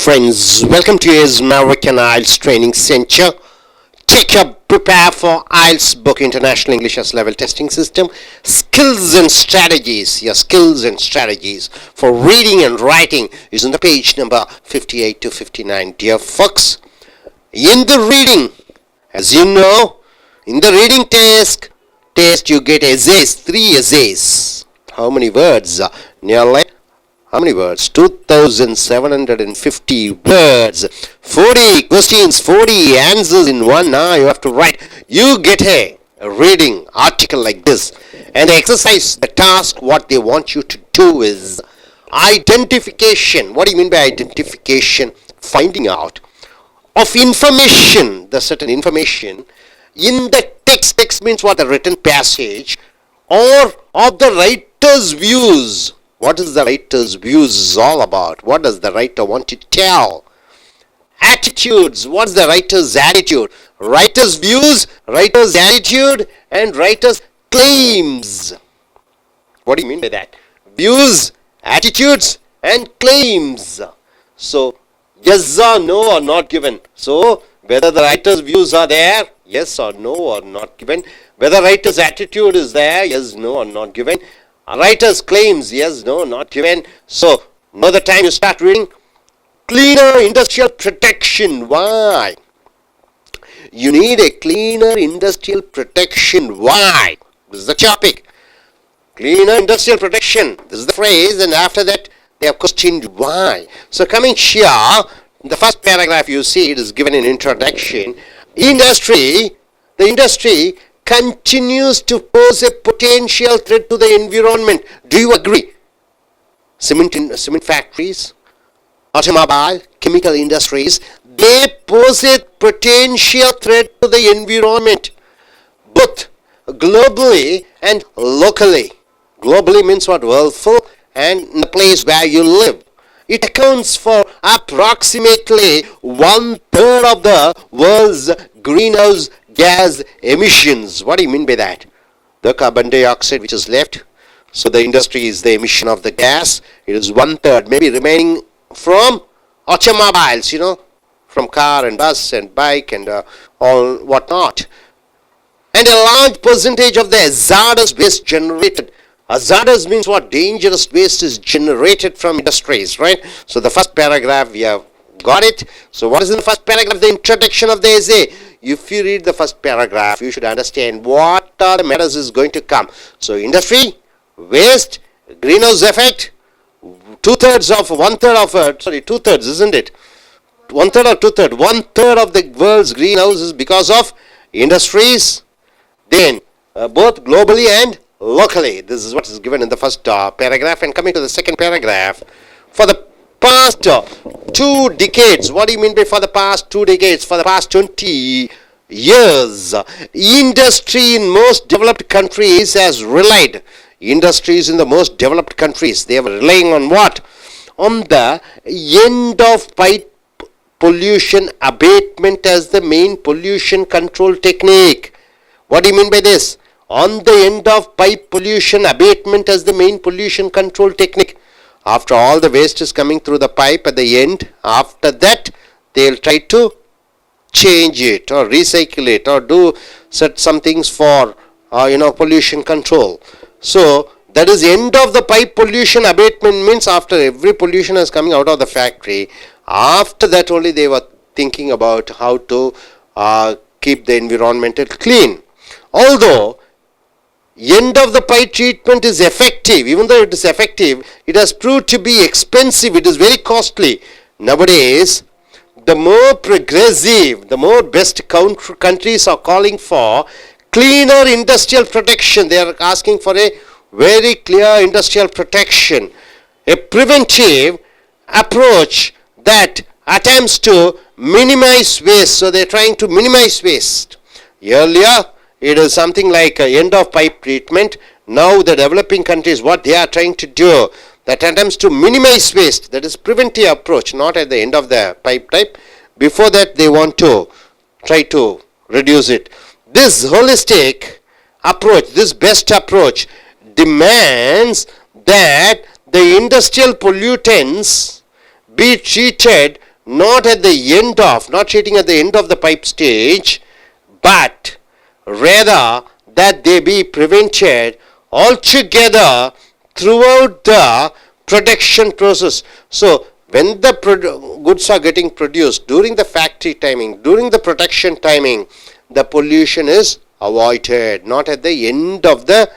friends, welcome to your American I.E.L.T.S training center. Take your prepare for I.E.L.T.S book International English as Level Testing System. Skills and strategies, your skills and strategies for reading and writing is on the page number 58 to 59. Dear folks, in the reading, as you know, in the reading test you get essays, 3 essays. How many words? Nearly how many words? 2,750 words. 40 questions, 40 answers in one hour you have to write. You get a reading article like this. And the exercise, the task, what they want you to do is identification. What do you mean by identification? Finding out of information, the certain information in the text. Text means what? The written passage or of the writer's views. What is the writer's views all about? What does the writer want to tell? Attitudes. What's the writer's attitude? Writer's views, writer's attitude, and writer's claims. What do you mean by that? Views, attitudes, and claims. So, yes or no are not given. So, whether the writer's views are there, yes or no are not given. Whether writer's attitude is there, yes, no, or not given. Writer's claims, yes, no, not given. So, now the time you start reading. Cleaner industrial protection. Why? You need a cleaner industrial protection. Why? This is the topic. Cleaner industrial protection. This is the phrase, and after that they have questioned why. So, coming here, the first paragraph you see it is given an introduction. The industry continues to pose a potential threat to the environment. Do you agree? Cement factories, automobile, chemical industries, they pose a potential threat to the environment, both globally and locally. Globally means what? Worldful, and in the place where you live. It accounts for approximately 1/3 of the world's greenhouse gas emissions. What do you mean by that? The carbon dioxide which is left. So the industry is the emission of the gas. It is 1/3, maybe remaining from automobiles, from car and bus and bike and all whatnot. And a large percentage of the hazardous waste generated. Hazardous means what? Dangerous waste is generated from industries, right? So the first paragraph we have got it. So what is in the first paragraph? The introduction of the essay. If you read the first paragraph, you should understand what are the matters is going to come. So industry, waste, greenhouse effect, 2/3 isn't it? 1/3 or 2/3? 1/3 of the world's greenhouse is because of industries. Then both globally and locally. This is what is given in the first paragraph. And coming to the second paragraph, for the past 2 decades, what do you mean by for the past 2 decades? For the past 20 years, industry in most developed countries has relied. Industries in the most developed countries, they are relying on what? On the end of pipe pollution abatement as the main pollution control technique. What do you mean by this? On the end of pipe pollution abatement as the main pollution control technique. After all the waste is coming through the pipe at the end, after that they will try to change it or recycle it or do some things for pollution control. So that is end of the pipe pollution abatement means after every pollution is coming out of the factory, after that only they were thinking about how to keep the environment clean. Although end of the pipe treatment is effective, even though it is effective, it has proved to be expensive, it is very costly. Nowadays, the more progressive, the more best countries are calling for cleaner industrial protection. They are asking for a very clear industrial protection, a preventive approach that attempts to minimize waste. So they are trying to minimize waste. Earlier, it is something like end of pipe treatment. Now the developing countries, what they are trying to do, that attempts to minimize waste. That is preventive approach, not at the end of the pipe type. Before that they want to try to reduce it. This holistic approach, this best approach demands that the industrial pollutants be treated not at the end of, not treating at the end of the pipe stage, but rather that they be prevented altogether throughout the production process. So when the goods are getting produced during the factory timing, during the production timing, the pollution is avoided, not at the end of the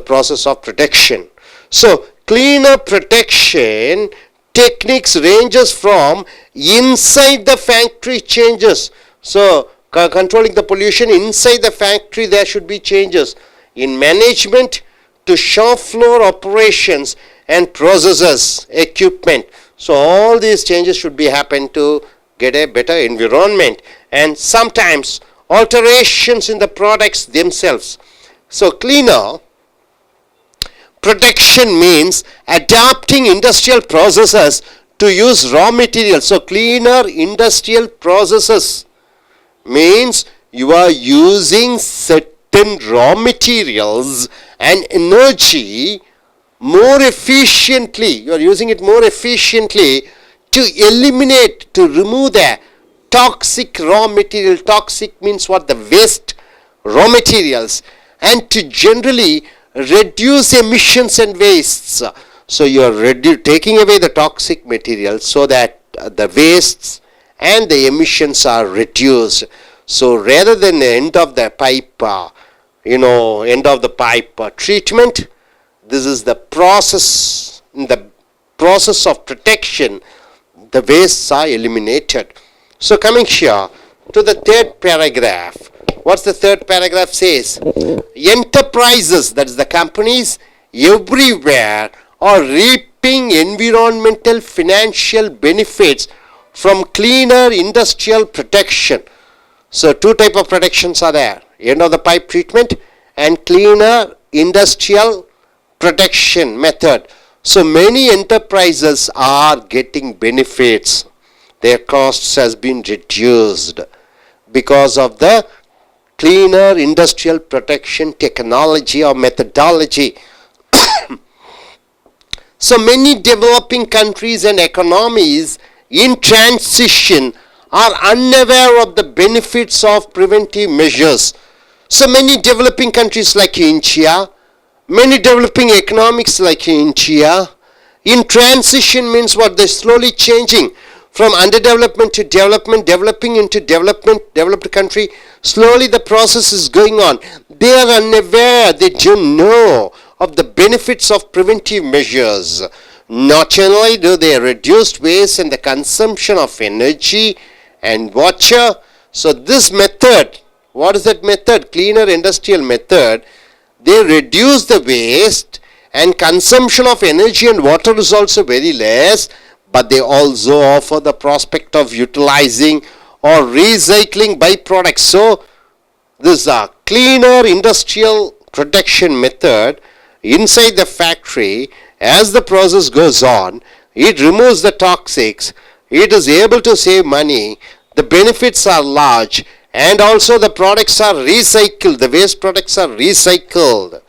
process of production. So cleaner protection techniques ranges from inside the factory changes. So controlling the pollution inside the factory, there should be changes in management to shop floor operations and processes, equipment. So all these changes should be happen to get a better environment, and sometimes alterations in the products themselves. So cleaner protection means adapting industrial processes to use raw materials. So cleaner industrial processes means you are using certain raw materials and energy more efficiently. You are using it more efficiently to eliminate, to remove the toxic raw material. Toxic means what? The waste raw materials, and to generally reduce emissions and wastes. So you are taking away the toxic material so that the wastes and the emissions are reduced. So rather than the end of the pipe, end of the pipe treatment, this is the process. In the process of protection, the wastes are eliminated. So coming here to the third paragraph. What's the third paragraph says? Enterprises, that is the companies everywhere, are reaping environmental financial benefits from cleaner industrial protection. So two type of protections are there: end of the pipe treatment and cleaner industrial protection method. So many enterprises are getting benefits. Their costs has been reduced because of the cleaner industrial protection technology or methodology. So many developing countries and economies in transition are unaware of the benefits of preventive measures. So many developing countries like India, many developing economics like India, in transition means what? They're slowly changing from underdevelopment to development, developing into developed country. Slowly the process is going on. They are unaware, they don't know of the benefits of preventive measures. Not only do they reduce waste and the consumption of energy and water. So this method, what is that method? Cleaner industrial method. They reduce the waste and consumption of energy and water is also very less, but they also offer the prospect of utilizing or recycling byproducts. So this is a cleaner industrial protection method inside the factory. As the process goes on, it removes the toxics, it is able to save money, the benefits are large, and also the products are recycled, the waste products are recycled.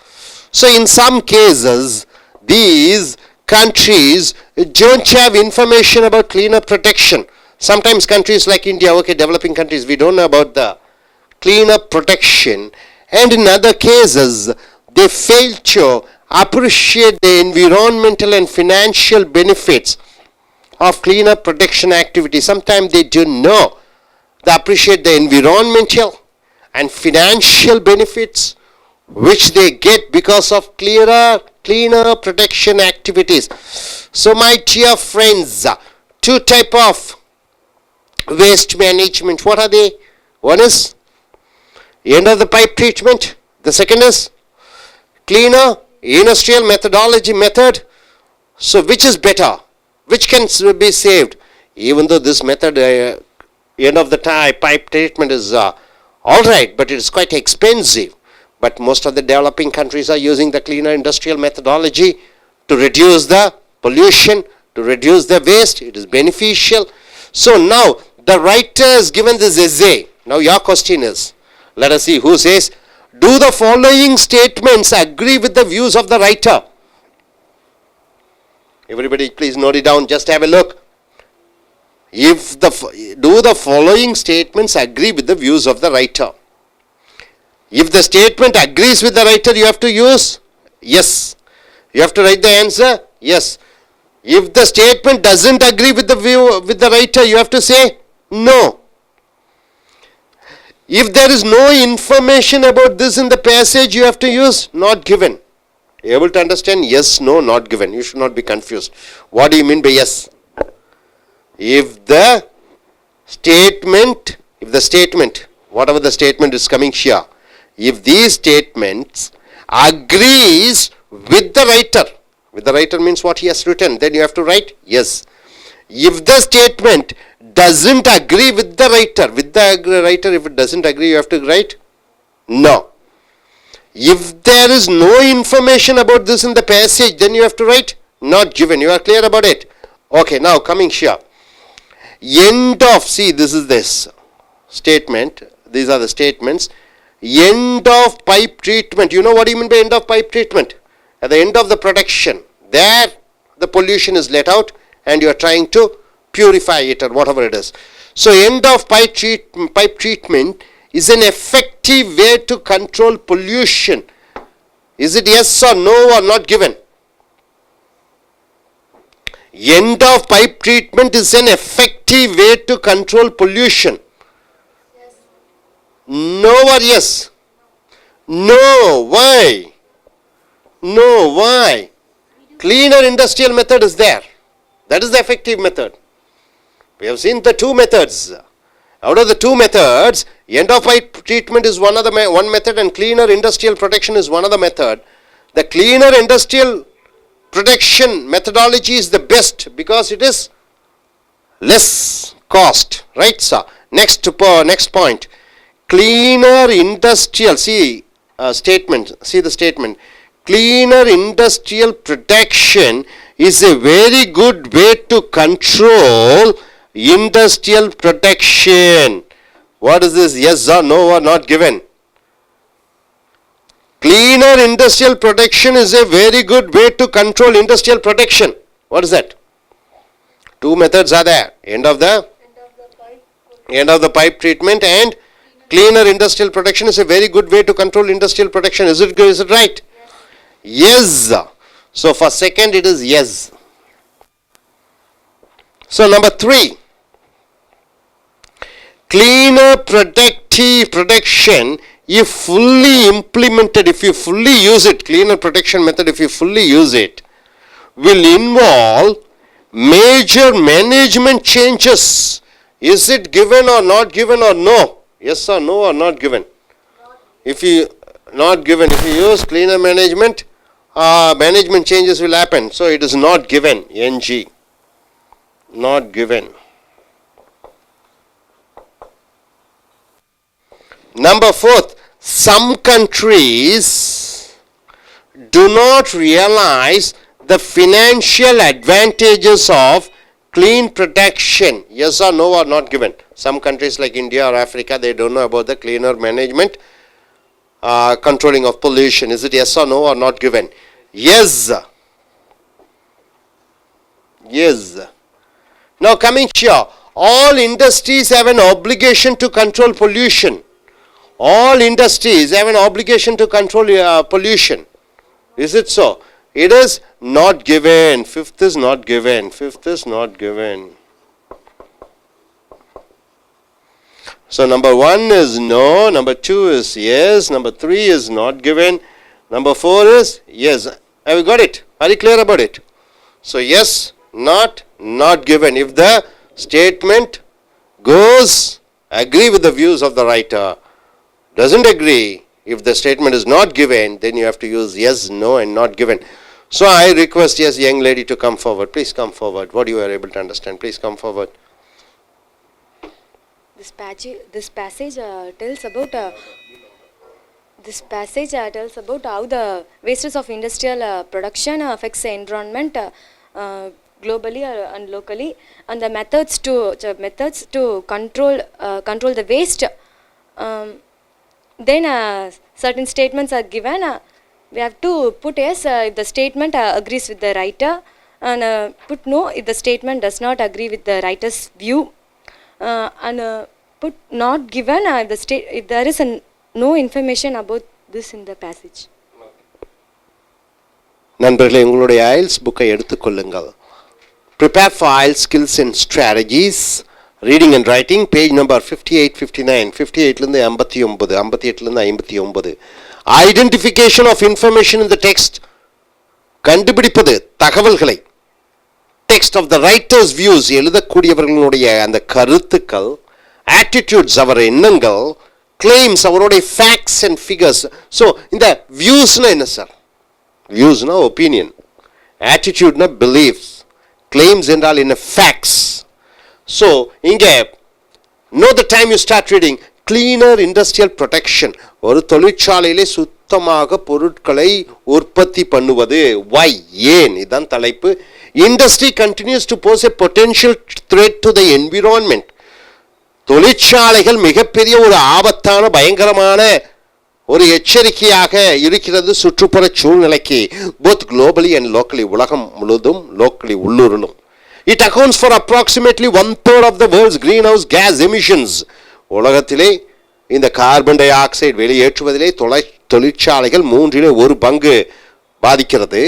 So in some cases, these countries don't have information about cleaner protection. Sometimes countries like India, okay, developing countries, we don't know about the cleaner protection, and in other cases, they fail to appreciate the environmental and financial benefits of cleaner protection activity. Sometimes they don't know. They appreciate the environmental and financial benefits which they get because of cleaner protection activities. So my dear friends, two type of waste management. What are they? One is end of the pipe treatment. The second is cleaner industrial methodology method. So which is better? Which can be saved? Even though this method, end of the pipe treatment is alright, but it is quite expensive. But most of the developing countries are using the cleaner industrial methodology to reduce the pollution, to reduce the waste. It is beneficial. So now the writer has given this essay. Now your question is, let us see who says, do the following statements agree with the views of the writer? Everybody please note it down, just have a look. If do the following statements agree with the views of the writer? If the statement agrees with the writer, you have to use yes. You have to write the answer yes. If the statement doesn't agree with the view with the writer, you have to say no. If there is no information about this in the passage, you have to use not given. Able to understand? Yes, no, not given. You should not be confused. What do you mean by yes? If the statement, whatever the statement is coming here, if these statements agrees with the writer means what he has written, then you have to write yes. If the statement doesn't agree with the writer, if it doesn't agree, you have to write no. If there is no information about this in the passage, then you have to write not given. You are clear about it? Okay, now coming here. End of, see, this statement, these are the statements. End of pipe treatment. You know what do you mean by end of pipe treatment? At the end of the production, there the pollution is let out and you are trying to purify it or whatever it is. So end of pipe treatment is an effective way to control pollution. Is it yes or no or not given? End of pipe treatment is an effective way to control pollution. Yes. No or yes? No. Why? No. Why? Cleaner industrial method is there. That is the effective method. We have seen the two methods. Out of the two methods, end of pipe treatment is one method and cleaner industrial protection is one other method. The cleaner industrial protection methodology is the best because it is less cost, right sir? Next point, cleaner industrial, see the statement, cleaner industrial protection is a very good way to control industrial protection. What is this? Yes or no or not given? Cleaner industrial protection is a very good way to control industrial protection. What is that? Two methods are there. End of the pipe treatment and cleaner industrial protection is a very good way to control industrial protection. Is it right? Yes. So for second it is yes. So number 3. Cleaner protective protection, if fully implemented, if you fully use it, cleaner protection method, if you fully use it, will involve major management changes. Is it given or not given or no? Yes or no or not given? If you use cleaner management, management changes will happen. So it is not given. NG. Not given. Number 4, some countries do not realize the financial advantages of clean protection. Yes or no or not given? Some countries like India or Africa, they don't know about the cleaner management, controlling of pollution. Is it yes or no or not given? Yes. Yes. Now coming here, all industries have an obligation to control pollution. All industries have an obligation to control pollution. Is it so? It is not given. Fifth is not given. So number 1 is no. Number 2 is yes. Number 3 is not given. Number 4 is yes. Have you got it? Are you clear about it? So yes, not given. If the statement goes agree with the views of the writer, doesn't agree, if the statement is not given, then you have to use yes, no and not given. So I request yes, young lady to come forward. Please come forward. What you are able to understand, please come forward. This passage tells about how the wastes of industrial production affects the environment globally and locally, and the methods to control the waste. Then certain statements are given. We have to put yes if the statement agrees with the writer, and put no if the statement does not agree with the writer's view, and put not given if there is no information about this in the passage. நண்பர்களே, உங்களுடைய IELTS புக்கை எடுத்துக்கொள்ளுங்கள். Prepare for IELTS skills and strategies, reading and writing, page number 58, 59, 58லேருந்து 59, 58லேருந்து 59. Identification of information in the text, கண்டுபிடிப்பது தகவல்களை, text of the writer's views, எழுதக்கூடியவர்களுடைய அந்த கருத்துக்கள், attitudes அவர் எண்ணங்கள், claims அவருடைய facts and figures. So இந்த viewsனா என்ன சார்? viewsனா opinion, attitudeனா beliefs, claims என்றால் என்ன? facts. So இங்கே know the time you start reading. cleaner industrial protection, ஒரு தொழிற்சாலையிலே சுத்தமாக பொருட்களை உற்பத்தி பண்ணுவது. why, ஏன், இதுதான் தலைப்பு. industry continues to pose a potential threat to the environment, தொழிற்சாலைகள் மிகப்பெரிய ஒரு ஆபத்தான பயங்கரமான ஒரு எச்சரிக்கையாக இருக்கிறது சுற்றுப்புற சூழ்நிலைக்கு. both globally and locally, உலகம் முழுதும், locally உள்ளூரிலும். it accounts for approximately 1/3 of the world's greenhouse gas emissions. உலகத்திலே இந்த கார்பன் டை ஆக்சைடு வெளியேற்றுவதிலே தொழிற்சாலைகள் 1/3 பாதிக்கிறது.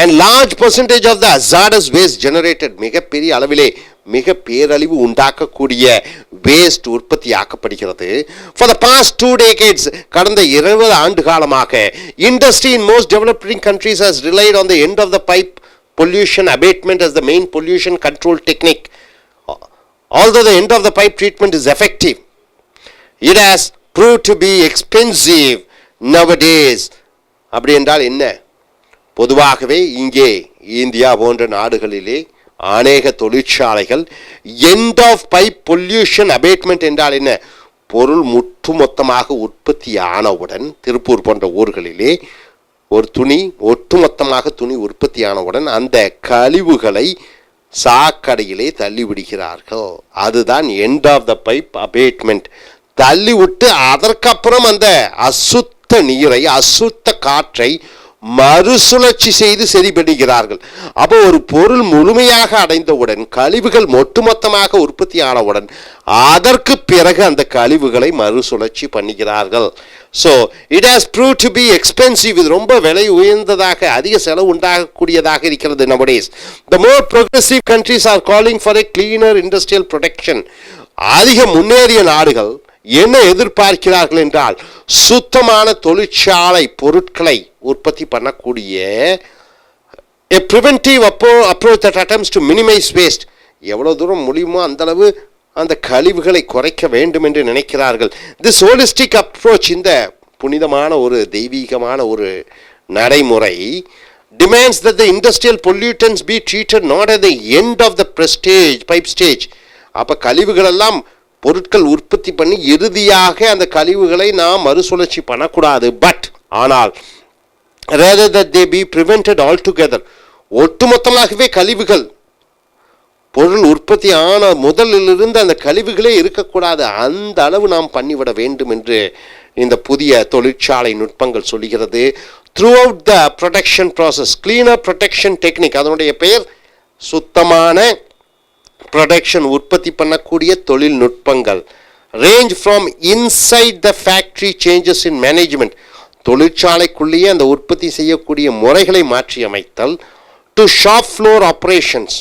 and large percentage of the hazardous waste generated, மிகப்பெரிய அளவிலே மிக பேரழிவு உண்டாக்கக்கூடிய waste உற்பத்தியாக்கப்படுகிறது. for the past 2 decades, கடந்த 20 ஆண்டு காலமாக industry in most developing countries has relied on the end of the pipe pollution abatement as the main pollution control technique. Although the end of the pipe treatment is effective, it has proved to be expensive nowadays. அப்படி என்றால் என்ன? பொதுவாகவே இங்கே India போன்ற நாடுகளிலே அநேக தொழிற்சாலைகள் end of pipe pollution abatement என்றால் என்ன? பொருள் ஒட்டுமொத்தமாக உற்பத்தி ஆனவுடன், திருப்பூர் போன்ற ஊர்களிலே ஒரு துணி ஒட்டுமொத்தமாக துணி உற்பத்தி ஆனவுடன் அந்த கழிவுகளை சாக்கடையிலே தள்ளிவிடுகிறார்கள். அதுதான் end of the pipe abatement. தள்ளிவிட்டு அதற்கப்புறம் அந்த அசுத்த நீரை, அசுத்த காற்றை மறுசுழற்சி செய்து சரி பண்ணுகிறார்கள். அப்போ ஒரு பொருள் முழுமையாக அடைந்தவுடன், கழிவுகள் ஒட்டுமொத்தமாக உற்பத்தி ஆனவுடன், அதற்கு பிறகு அந்த கழிவுகளை மறுசுழற்சி பண்ணுகிறார்கள். So it has prove to be expensive. இது ரொம்ப விலை உயர்ந்ததாக, அதிக செலவு உண்டாகக்கூடியதாக இருக்கிறது. nowadays the more progressive countries are calling for a cleaner industrial protection. அதிக முன்னேறிய நாடுகள் என்ன எதிர்பார்க்கிறார்கள் என்றால், சுத்தமான தொழிற்சாலை பொருட்களை உற்பத்தி பண்ணக்கூடிய a preventive approach that attempts to minimize waste. எவ்வளவு தூரம் முடியுமோ அந்த அளவு அந்த கழிவுகளை குறைக்க வேண்டும் என்று நினைக்கிறார்கள். this holistic approach, இந்த புனிதமான ஒரு தெய்வீகமான ஒரு நடைமுறை, demands that the industrial pollutants be treated not at the end of the pipe stage. அப்ப கழிவுகள் எல்லாம் பொருட்கள் உற்பத்தி பண்ணி இறுதியாக அந்த கழிவுகளை நாம் மறுசுழற்சி பண்ணக்கூடாது. பட் ஆனால் rather that they be prevented altogether, ஒட்டுமொத்தமாகவே கழிவுகள், பொருள் உற்பத்தி ஆன முதலிலிருந்து அந்த கழிவுகளே இருக்கக்கூடாது, அந்த அளவு நாம் பண்ணிவிட வேண்டும் என்று இந்த புதிய தொழிற்சாலை நுட்பங்கள் சொல்கிறது. throughout the production process, cleaner protection technique, அதனுடைய பெயர் சுத்தமான ப்ரொடக்ஷன், உற்பத்தி பண்ணக்கூடிய தொழில்நுட்பங்கள், range from inside the factory changes in management, தொழிற்சாலைக்குள்ளேயே அந்த உற்பத்தி செய்யக்கூடிய முறைகளை மாற்றி அமைத்தல், to shop floor operations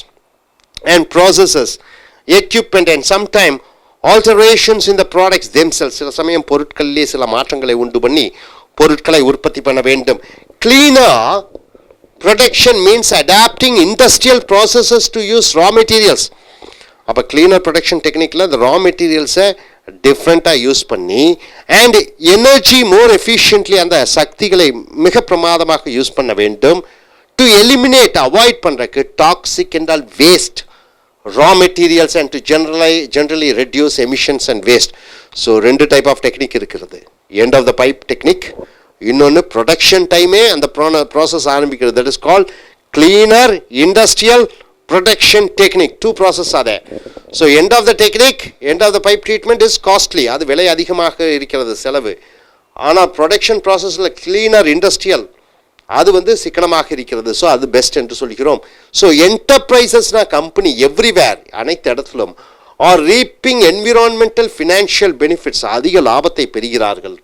and processes, equipment and sometime alterations in the products themselves. சில சமயம் பொருட்களிலே சில மாற்றங்களை உண்டு பண்ணி பொருட்களை உற்பத்தி பண்ண வேண்டும். cleaner production means adapting industrial processes to use raw materials. அப்போ கிளீனர் ப்ரொடக்ஷன் டெக்னிக்கில் அந்த ரா மெட்டீரியல்ஸை டிஃப்ரெண்ட்டாக யூஸ் பண்ணி அண்ட் எனர்ஜி மோர் எஃபிஷியன்ட்லி, அந்த சக்திகளை மிக பிரமாதமாக யூஸ் பண்ண வேண்டும். டு எலிமினேட், அவாய்ட் பண்ணுறக்கு டாக்ஸிக் என்றால் waste raw materials and to generally reduce emissions and waste. So 2 type of technique இருக்கிறது. End of the pipe technique, இன்னொன்று ப்ரொடக்ஷன் டைமே அந்த ப்ராசஸ் ஆரம்பிக்கிறது. That is called cleaner industrial protection technique. 2 process are there. So end of the technique, end of the pipe treatment is costly, அது விலை அதிகமாக இருக்கிறது செலவு. ஆனால் ப்ரொடக்ஷன் ப்ராசஸில் கிளீனர் இண்டஸ்ட்ரியல் அது வந்து சிக்கனமாக இருக்கிறது. ஸோ அது பெஸ்ட் என்று சொல்கிறோம். ஸோ என்டர்பிரைசஸ்னா கம்பெனி எவ்ரிவேர், அனைத்து இடத்திலும் are reaping environmental financial benefits, அதிக லாபத்தை பெறுகிறார்கள்.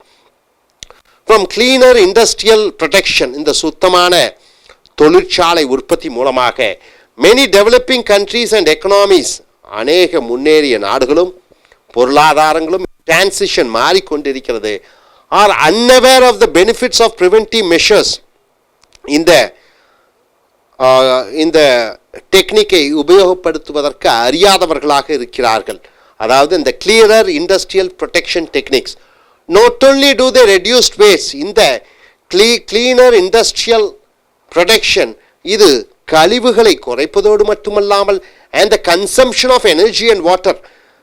ஃப்ரம் கிளீனர் இண்டஸ்ட்ரியல் ப்ரொடெக்ஷன், இந்த சுத்தமான தொழிற்சாலை உற்பத்தி மூலமாக many developing countries and economies, அநேக முன்னேறிய நாடுகளும் பொருளாதாரங்களும் டிரான்சிஷன் மாறிக்கொண்டிருக்கிறது, are unaware of the benefits of preventive measures, இந்த டெக்னிக்கை உபயோகப்படுத்துவதற்கு அறியாதவர்களாக இருக்கிறார்கள். அதாவது இந்த clearer industrial protection techniques not only do they reduce waste, இந்த cleaner industrial production இது கழிவுகளை குறைப்பதோடு மட்டுமல்லாமல் and the consumption of energy and water,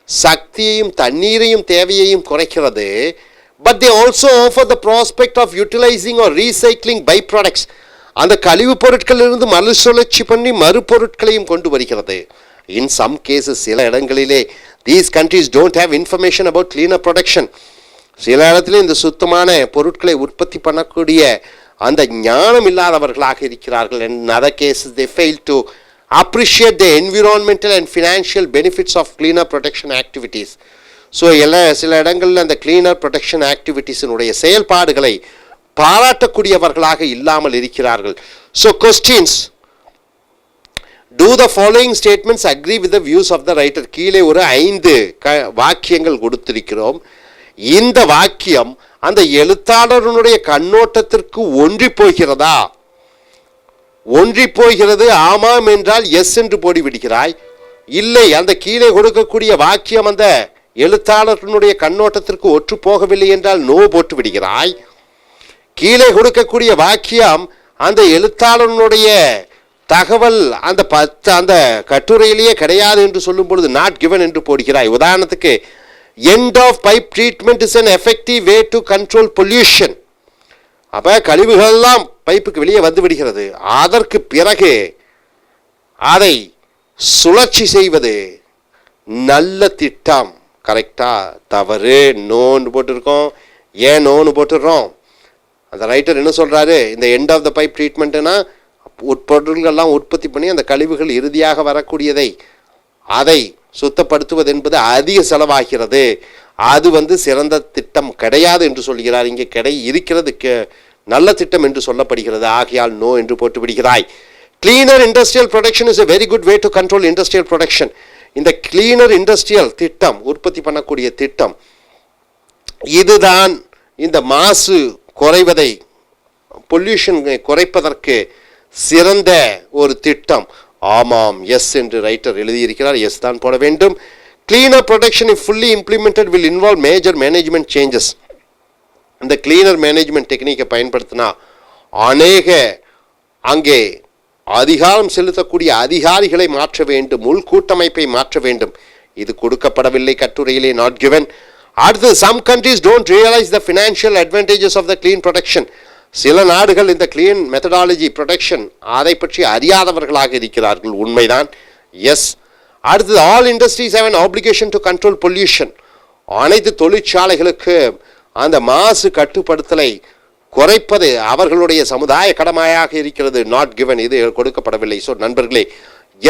சக்தியையும் தண்ணீரையும் தேவையையும் குறைக்கிறது. but they also offer the prospect of utilizing or recycling byproducts, அந்த கழிவு பொருட்களிலிருந்து மறுசுழற்சி பண்ணி மறுபொருட்களையும் கொண்டு வருகிறது. in some cases, சில இடங்களிலே these countries don't have information about cleaner production, சில இடத்துல இந்த சுத்தமான பொருட்களை உற்பத்தி பண்ணக்கூடிய அந்த ஞானம் இல்லாதவர்களாக இருக்கிறார்கள். in other cases they fail to appreciate the environmental and financial benefits of cleaner protection activities. So சில இடங்களில் அந்த கிளீனர் ப்ரொடெக்ஷன் ஆக்டிவிட்டீஸினுடைய செயல்பாடுகளை பாராட்டக்கூடியவர்களாக இல்லாமல் இருக்கிறார்கள். So questions, do the following statements agree with the views of the writer? கீழே ஒரு 5 வாக்கியங்கள் கொடுத்திருக்கிறோம். இந்த வாக்கியம் அந்த எழுத்தாளருடைய கண்ணோட்டத்திற்கு ஒன்றி போகிறதா? ஒன்றி போகிறது ஆமாம் என்றால் எஸ் என்று போடிவிடுகிறாய். இல்லை, அந்த கீழே கொடுக்கக்கூடிய வாக்கியம் அந்த எழுத்தாளருடைய கண்ணோட்டத்திற்கு ஒற்று போகவில்லை என்றால் நோ போட்டு விடுகிறாய். கீழே கொடுக்கக்கூடிய வாக்கியம் அந்த எழுத்தாளருடைய தகவல் அந்த கட்டுரையிலேயே கிடையாது என்று சொல்லும் பொழுது நாட் கிவன் என்று போடுகிறாய். உதாரணத்துக்கு, end of pipe treatment is an effective way to control pollution. அப்ப கழிவுகள் எல்லாம் பைப்புக்கு வெளியே வந்து விடுகிறது, அதற்கு பிறகு அதை சுழற்சி செய்வது நல்ல திட்டம். கரெக்டா? தவறு. நோன்னு போட்டிருக்கோம். ஏன் நோன்னு போட்டுடுறோம்? அந்த ரைட்டர் என்ன சொல்றாரு? இந்த எண்ட் ஆஃப் த பைப் ட்ரீட்மெண்ட்னா உட்பொருள்கள்லாம் உற்பத்தி பண்ணி அந்த கழிவுகள் இறுதியாக வரக்கூடியதை அதை சுத்தப்படுத்துவது என்பது அதிக செலவாகிறது, அது சிறந்த திட்டம் கிடையாது என்று சொல்கிறார். இங்கே இருக்கிறது நல்ல திட்டம் என்று சொல்லப்படுகிறது. ஆகையால் நோ என்று போட்டு விடுகிறாய். Cleaner industrial production is a very good way to control industrial production. இந்த கிளீனர் இண்டஸ்ட்ரியல் திட்டம், உற்பத்தி பண்ணக்கூடிய திட்டம், இதுதான் இந்த மாசு குறைவதை, பொல்யூஷன் குறைப்பதற்கு சிறந்த ஒரு திட்டம். ஆமாம், எஸ் என்று ரைட்டர் எழுதியிருக்கிறார். எஸ் தான் போட வேண்டும். Cleaner production if fully implemented will involve major management changes. இந்த கிளீனர் மேனேஜ்மெண்ட் டெக்னிக்கை பயன்படுத்தினா அங்கே அதிகாரம் செலுத்தக்கூடிய அதிகாரிகளை மாற்ற வேண்டும், உள்கூட்டமைப்பை மாற்ற வேண்டும். இது கொடுக்கப்படவில்லை கட்டுரையிலே, நாட் கிவன். அடுத்து, some countries don't realise the financial advantages of the clean production. சில நாடுகள் இந்த கிளீன் மெத்தடாலஜி ப்ரொடக்ஷன் அதை பற்றி அறியாதவர்களாக இருக்கிறார்கள். உண்மைதான், எஸ். அடுத்தது, all industries have an obligation to control pollution. அனைத்து தொழிற்சாலைகளுக்கு அந்த மாசு கட்டுப்படுத்தலை குறைப்பது அவர்களுடைய சமுதாய கடமையாக இருக்கிறது. நாட் கிவன், இது கொடுக்கப்படவில்லை. ஸோ நண்பர்களே,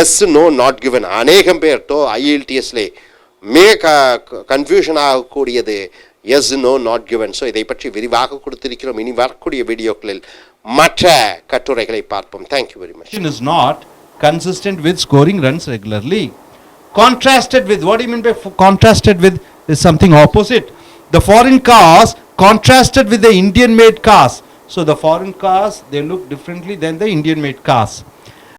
எஸ், நோ, நாட் கிவன். அநேகம் பேர் I.E.L.T.S கன்ஃபியூஷன் ஆகக்கூடியது yes, no, not given. So இதை பற்றி விரிவாக கொடுத்திருக்கிறோம். இனி வரக்கூடிய வீடியோக்களில் மற்ற கட்டுரைகளை பார்ப்போம். Thank you very much. Is not consistent with scoring runs regularly. Contrasted with, what do you mean by contrasted with? Is something opposite. The foreign cars contrasted with the Indian made cars. So the foreign cars, they look differently than the Indian made cars.